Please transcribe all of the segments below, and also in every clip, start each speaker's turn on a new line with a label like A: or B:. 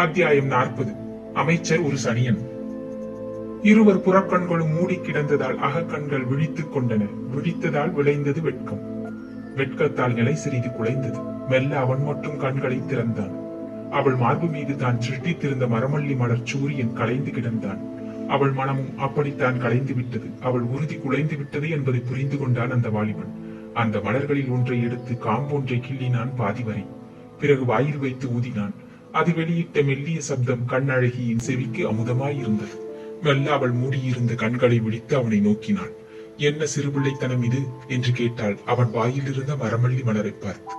A: அத்தியாயம் 40. அமைச்சர் ஒரு சனியன். இருவர் புறக்கண்களும் மூடி கிடந்ததால் அகக்கண்கள் விழித்துக் கொண்டன. விழித்ததால் விளைந்தது வெட்கம். வெட்கத்தால் நிலை சிறிது குலைந்தது. மெல்ல அவன் மட்டும் கண்களை திறந்தான். அவள் மார்பு மீது தான் சிருஷ்டித்திருந்த மரமல்லி மலர் சூரியன் கலைந்து கிடந்தான். அவள் மனமும் அப்படித்தான் கலைந்து விட்டது. அவள் உறுதி குலைந்து விட்டது என்பதை புரிந்து கொண்டான் அந்த வாலிபன். அந்த மலர்களில் ஒன்றை எடுத்து காம்பொன்றை கிள்ளினான் பாதி வரை. பிறகு வாயில் வைத்து ஊதினான். அது வெளியிட்ட மெல்லிய சப்தம் கண்ணழகியின் செவிக்கு அமுதமாயிருந்தது. மெல்ல அவள் மூடியிருந்த கண்களை விழித்து அவனை நோக்கினாள். என்ன சிறுபிள்ளைத்தனம் இது என்று கேட்டாள் அவன் வாயிலிருந்த மரமல்லி மலரை பார்த்து.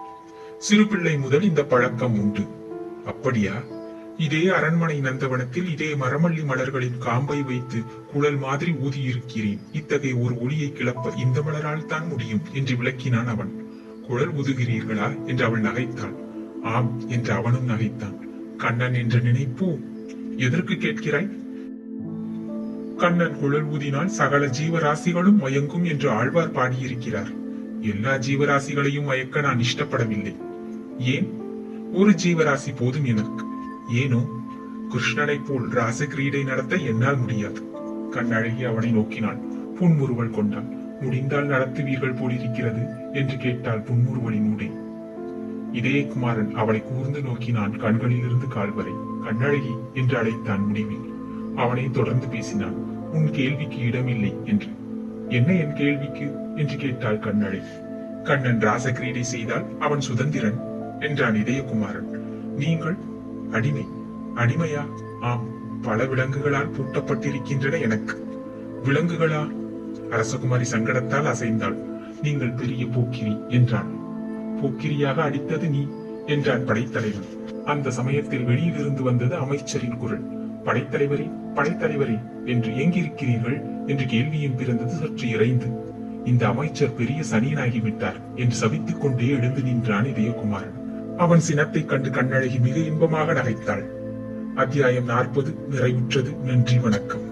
A: சிறுபிள்ளை முதல் இந்த பழக்கம் உண்டு. அப்படியா? இதே அரண்மனை நந்தவனத்தில் இதே மரமல்லி மலர்களின் காம்பை வைத்து குழல் மாதிரி ஊதியிருக்கிறேன். இத்தகைய ஒரு ஒளியை கிளப்ப இந்த மலரால் தான் முடியும் என்று விளக்கினான் அவன். குழல் ஊதுகிறீர்களா என்று அவள் நகைத்தாள். ஆம் என்று அவனும் நகைத்தான். கண்ணன் என்ற நினைப்பு எதற்கு கேட்கிறாய்? கண்ணன் குழல் ஊதினால் சகல ஜீவராசிகளும் மயங்கும் என்று ஆழ்வார் பாடியிருக்கிறார். எல்லா ஜீவராசிகளையும் மயக்க நான் இஷ்டப்படவில்லை. ஏன்? ஒரு ஜீவராசி போதும் எனக்கு. ஏனோ? கிருஷ்ணனை போல் ராசகிரீடை நடத்த என்னால் முடியாது. கண்ணழகி அவனை நோக்கினாள். புன்முறுவல் கொண்டாள். முடிந்தால் நடத்துவீர்கள் போலிருக்கிறது என்று கேட்டாள் புன்முறுவலின் உடை. இதே குமாரன் அவளை கூர்ந்து நோக்கினான் கண்களிலிருந்து கால் வரை. கண்ணழகி என்று அழைத்தான் முடிவில். அவனை தொடர்ந்து பேசினான். உன் கேள்விக்கு இடமில்லை என்று. என்ன என் கேள்விக்கு என்று கேட்டாள் கண்ணழகி. கண்ணன் ராசகிரீடை செய்தால் அவன் சுதந்திரன் என்றான் இதயகுமாரன். நீங்கள் அடிமை. அடிமையா? ஆம், பல விலங்குகளால் பூட்டப்பட்டிருக்கின்றன எனக்கு. விலங்குகளா? அரசகுமாரி சங்கடத்தால் அசைந்தாள். நீங்கள் பெரிய போக்கிரி என்றான். போக்கிரியாக அடித்தது நீ என்றான் படைத்தலைவன். அந்த சமயத்தில் வெளியிலிருந்து வந்தது அமைச்சரின் குரல். படைத்தலைவரே, படைத்தலைவரே என்று எங்கிருக்கிறீர்கள் என்று கேள்வியும் பிறந்தது சற்று இறைந்து. இந்த அமைச்சர் பெரிய சனியனாகிவிட்டார் என்று சபித்துக் கொண்டே எழுந்து நின்றான் இதயகுமாரன். அவன் சினத்தை கண்டு கண்ணழகி மிக இன்பமாக நகைத்தாள். அத்தியாயம் 40 நிறைவுற்றது. நன்றி, வணக்கம்.